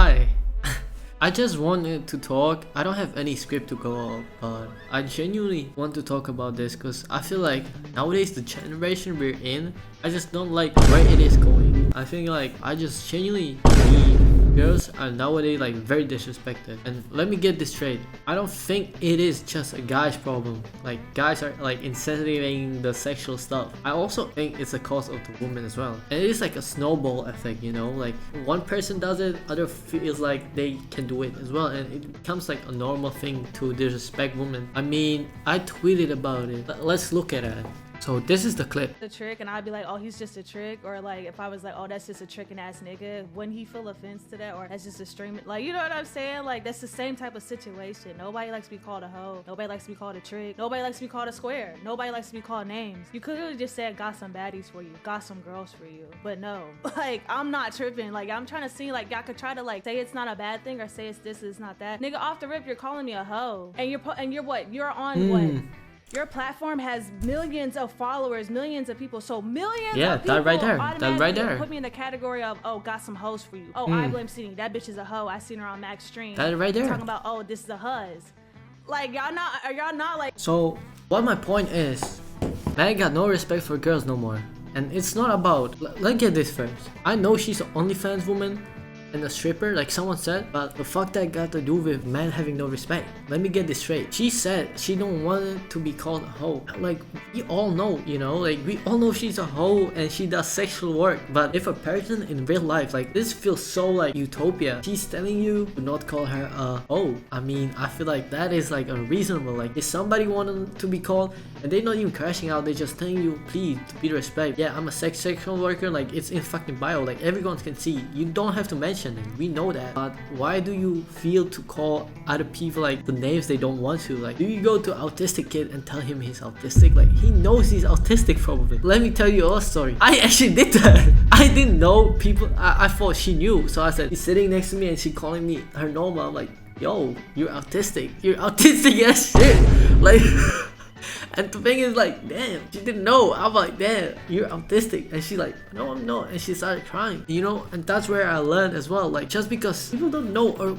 Hi. I just wanted to talk. I don't have any script to go off, but I genuinely want to talk about this because I feel like nowadays the generation we're in, I just don't like where it is going. I think like I just genuinely believe girls are nowadays like very disrespected. And let me get this straight. I don't think it is just a guy's problem. Like guys are like incentivizing the sexual stuff. I also think it's a cause of the woman as well. And it is like a snowball effect, you know? Like one person does it, other feels like they can do it as well. And it becomes like a normal thing to disrespect women. I mean, I tweeted about it. Let's look at it. So this is the clip. The trick, and I'd be like, oh, he's just a trick, or like if I was like, oh, that's just a tricking ass nigga, wouldn't he feel offense to that, or that's just a stream, like, you know what I'm saying? Like that's the same type of situation. Nobody likes to be called a hoe. Nobody likes to be called a trick. Nobody likes to be called a square. Nobody likes to be called names. You could have just said got some baddies for you, got some girls for you, but no. Like I'm not tripping. Like I'm trying to see like y'all could try to like say it's not a bad thing or say it's this, it's not that. Nigga, off the rip, you're calling me a hoe, and you're what? You're on what? Your platform has millions of followers, millions of people. So millions of people that right there. That right there. Put me in the category of, oh, got some hoes for you. Oh, I blame Sydney. That bitch is a hoe. I seen her on Max Stream. That right there. Talking about, oh, this is a huzz. Like y'all not like. So what my point is, man got no respect for girls no more. And it's not about, let's get this first. I know she's an OnlyFans woman and a stripper, like someone said, but the fuck that got to do with man having no respect? Let me get this straight. She said she don't want it to be called a hoe. Like we all know, you know, like we all know she's a hoe and she does sexual work. But if a person in real life, like this feels so like utopia, she's telling you to not call her a hoe. I mean, I feel like that is like unreasonable. Like if somebody wanted to be called and they're not even crashing out, they're just telling you please to be respect. Yeah, I'm a sexual worker, like it's in fucking bio, like everyone can see. You don't have to mention it, we know that. But why do you feel to call other people like the names they don't want to? Like, do you go to autistic kid and tell him he's autistic? Like he knows he's autistic probably. Let me tell you a story. I actually did that. I didn't know people. I thought she knew, so I said he's sitting next to me and she calling me her normal. I'm like, yo, you're autistic as shit. Like and the thing is like, damn, she didn't know. I'm like, damn, you're autistic. And she's like, no, I'm not. And she started crying, you know. And that's where I learned as well, like just because people don't know or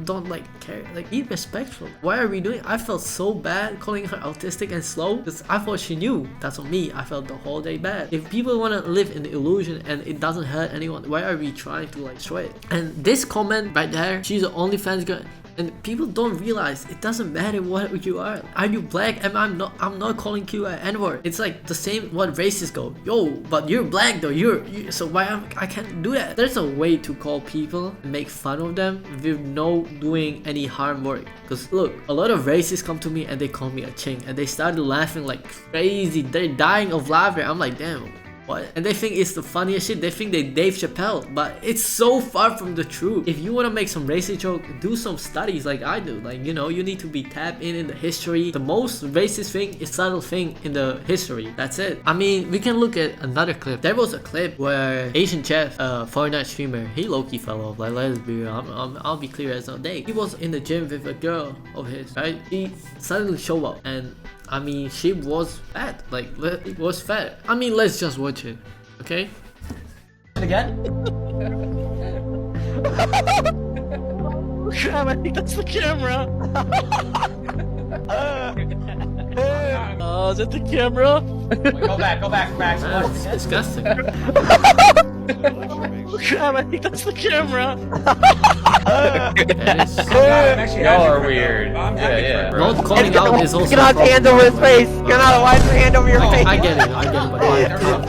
don't like care, like be respectful. Why are we doing? I felt so bad calling her autistic and slow because I thought she knew. That's on me. I felt the whole day bad. If people want to live in the illusion and it doesn't hurt anyone, why are we trying to like destroy it? And this comment right there, she's an OnlyFans girl. And people don't realize it doesn't matter what you are. Are you black? And I'm not calling you an N-word. It's like the same what racists go, yo, but you're black though. You so why I can't do that? There's a way to call people and make fun of them with no doing any harm work. Because look, a lot of racists come to me and they call me a chink and they started laughing like crazy. They're dying of laughter. I'm like, damn. What? And they think it's the funniest shit. They think they Dave Chappelle, but it's so far from the truth. If you want to make some racist joke, do some studies like I do. Like, you know, you need to be tapped in the history. The most racist thing is subtle thing in the history. That's it. I mean, we can look at another clip. There was a clip where Asian Chef, Fortnite streamer, he low-key fell off. Like, let's be real. I'll be clear as no day. He was in the gym with a girl of his, right? He suddenly showed up and I mean, she was fat. Like, it was fat. I mean, let's just watch it, okay? Again? Crap, I think that's the camera. Oh, is that the camera? Go back, Max. That's disgusting. Crap, I think that's the camera. Y'all are weird. Yeah. Not calling out is also. Get out the hand over his face. Get out. Wipe your hand over your face. I get it.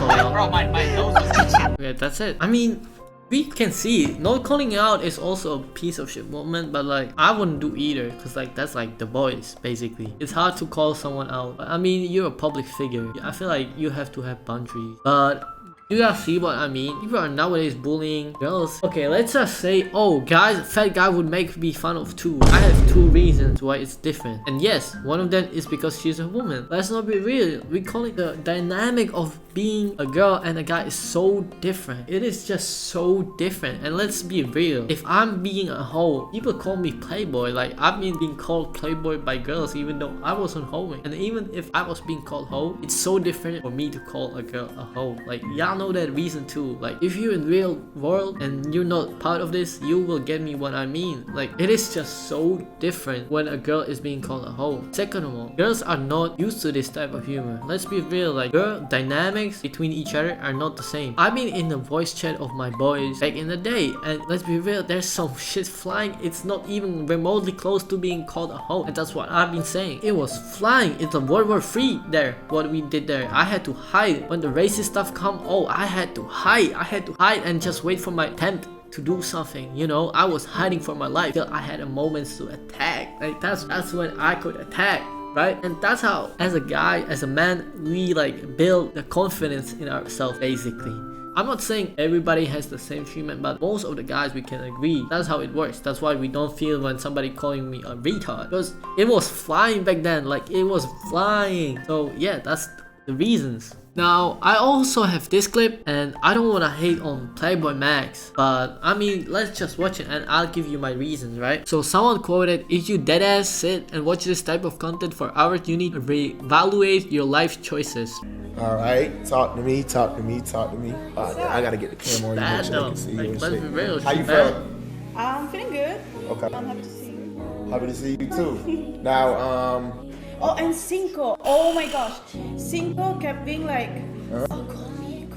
But Bro, my nose was yeah, that's it. I mean, we can see not calling out is also a piece of shit moment, but like I wouldn't do either because like that's like the boys basically. It's hard to call someone out. I mean, you're a public figure. I feel like you have to have boundaries, but you guys see what I mean? People are nowadays bullying girls. Okay, let's just say, oh, guys, fat guy would make me fun of too. I have two reasons why it's different. And yes, one of them is because she's a woman. Let's not be real. We call it the dynamic of being a girl and a guy is so different. It is just so different. And let's be real. If I'm being a hoe, people call me playboy. Like, I've been being called playboy by girls even though I wasn't hoeing. And even if I was being called hoe, it's so different for me to call a girl a hoe. Like, yeah, y'all know that reason too. Like if you're in real world and you're not part of this, you will get me what I mean. Like it is just so different when a girl is being called a hoe. Second of all, girls are not used to this type of humor. Let's be real, like girl dynamics between each other are not the same. I've been in the voice chat of my boys back in the day, and let's be real, there's some shit flying. It's not even remotely close to being called a hoe, and that's what I've been saying. It was flying. It's a World War III there, what we did there. I had to hide when the racist stuff come. Oh, I had to hide and just wait for my attempt to do something, you know. I was hiding for my life till I had a moment to attack. Like that's when I could attack, right? And that's how, as a guy, as a man, we like build the confidence in ourselves basically. I'm not saying everybody has the same treatment, but most of the guys, we can agree that's how it works. That's why we don't feel when somebody calling me a retard, because it was flying back then. Like it was flying. So yeah, that's the reasons. Now, I also have this clip, and I don't want to hate on Playboy Max, but I mean, let's just watch it and I'll give you my reasons, right? So someone quoted, if you deadass sit and watch this type of content for hours, you need to reevaluate your life choices. Alright, talk to me. I gotta get the camera on you. Bad So I though. can see you Like, and let's shit. be real. How you she's bad. feeling? I'm feeling good. Okay. I'm happy to see you. Happy to see you too. Now, Oh, and Cinco. Oh my gosh. Cinco kept being like, oh, call me.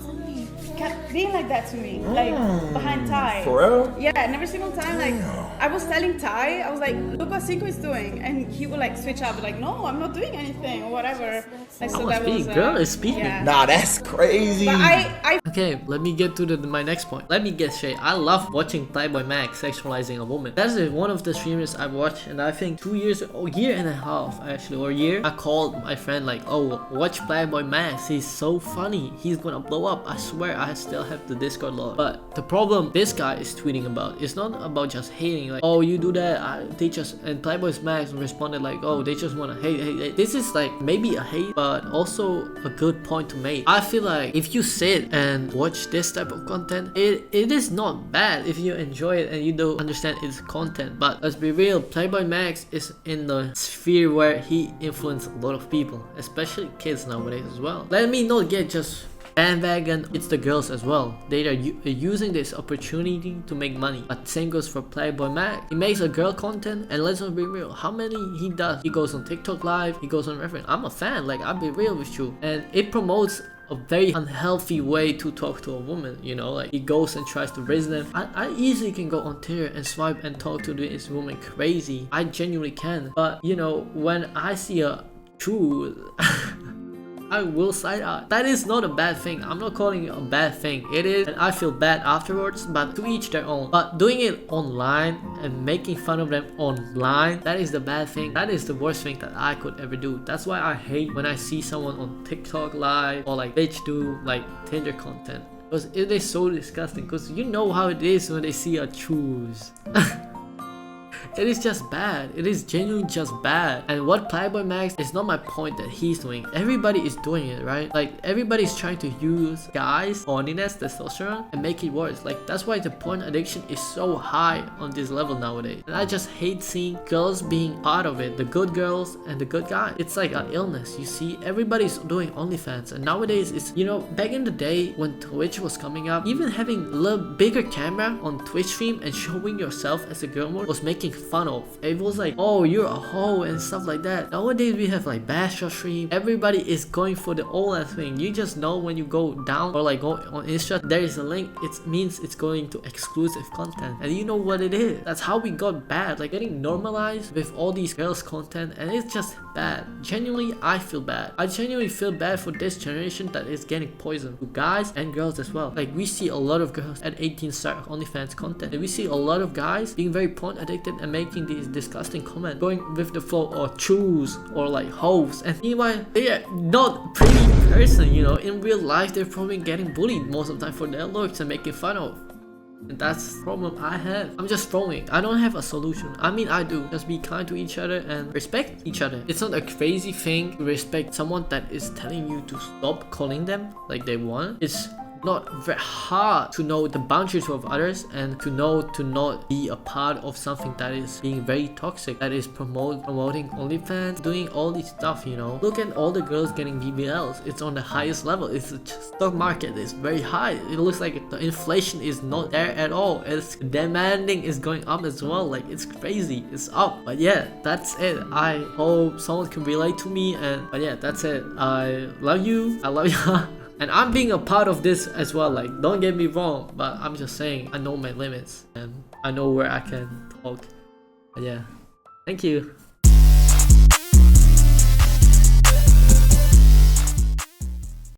Kept being like that to me. Like, behind Ty. for real? Yeah, and every single time, like, I was telling Ty, I was like, look what Cinco is doing. And he would, like, switch up, like, no, I'm not doing anything, or whatever. Like, so that was... Girl is speaking. Yeah. Nah, that's crazy. But I Okay, let me get to my next point. Let me get straight. I love watching Playboy Max sexualizing a woman. That is one of the streamers I watched, and I think 2 years, year and a half actually, or a year, I called my friend like, oh, watch Playboy Max. He's so funny. He's gonna blow up. I swear I still have the Discord log. But the problem this guy is tweeting about is not about just hating, like, oh, you do that, they just, and Playboy Max responded like, oh, they just wanna hate. This is like maybe a hate, but also a good point to make. I feel like if you sit and watch this type of content, it is not bad if you enjoy it and you don't understand its content. But let's be real, Playboy Max is in the sphere where he influenced a lot of people, especially kids nowadays as well. Let me not get just bandwagon, it's the girls as well. They are using this opportunity to make money. But same goes for Playboy Max. He makes a girl content, and let's not be real, how many he does? He goes on TikTok live, he goes on reference. I'm a fan, like, I'll be real with you. And it promotes a very unhealthy way to talk to a woman, you know, like he goes and tries to raise them. I easily can go on Tinder and swipe and talk to this woman crazy. I genuinely can. But you know, when I see a true I will side out. That is not a bad thing. I'm not calling it a bad thing. It is, and I feel bad afterwards, but to each their own. But doing it online and making fun of them online, that is the bad thing. That is the worst thing that I could ever do. That's why I hate when I see someone on TikTok live or like bitch do like Tinder content, because it is so disgusting. Because you know how it is when they see a choose. It is just bad. It is genuinely just bad. And what Playboy Max is not my point that he's doing. Everybody is doing it, right? Like everybody's trying to use guys' horniness, testosterone, and make it worse. Like that's why the porn addiction is so high on this level nowadays. And I just hate seeing girls being part of it. The good girls and the good guys. It's like an illness. You see, everybody's doing OnlyFans, and nowadays it's, you know, back in the day when Twitch was coming up, even having a little bigger camera on Twitch stream and showing yourself as a girl more was making fun of. It was like, oh, you're a hoe and stuff like that. Nowadays we have like Basha stream. Everybody is going for the old thing. You just know when you go down or like go on Insta, there is a link. It means it's going to exclusive content, and you know what it is. That's how we got bad, like getting normalized with all these girls content, and it's just bad. Genuinely, I feel bad. I genuinely feel bad for this generation that is getting poisoned, to guys and girls as well. Like we see a lot of girls at 18 start OnlyFans content, and we see a lot of guys being very porn addicted and making these disgusting comments, going with the flow or choose or like hoes, and meanwhile they are not pretty person, you know. In real life they're probably getting bullied most of the time for their looks and making fun of. And that's the problem I have. I'm just throwing. I don't have a solution. I mean, I do. Just be kind to each other and respect each other. It's not a crazy thing to respect someone that is telling you to stop calling them like they want. It's not very hard to know the boundaries of others and to know to not be a part of something that is being very toxic, that is promoting OnlyFans, doing all this stuff, you know. Look at all the girls getting BBLs. It's on the highest level. It's the stock market is very high. It looks like the inflation is not there at all. It's demanding is going up as well. Like, it's crazy. It's up. But yeah, that's it. I hope someone can relate to me. But yeah, that's it. I love you. I love you. And I'm being a part of this as well. Like, don't get me wrong, but I'm just saying I know my limits and I know where I can talk. But yeah, thank you.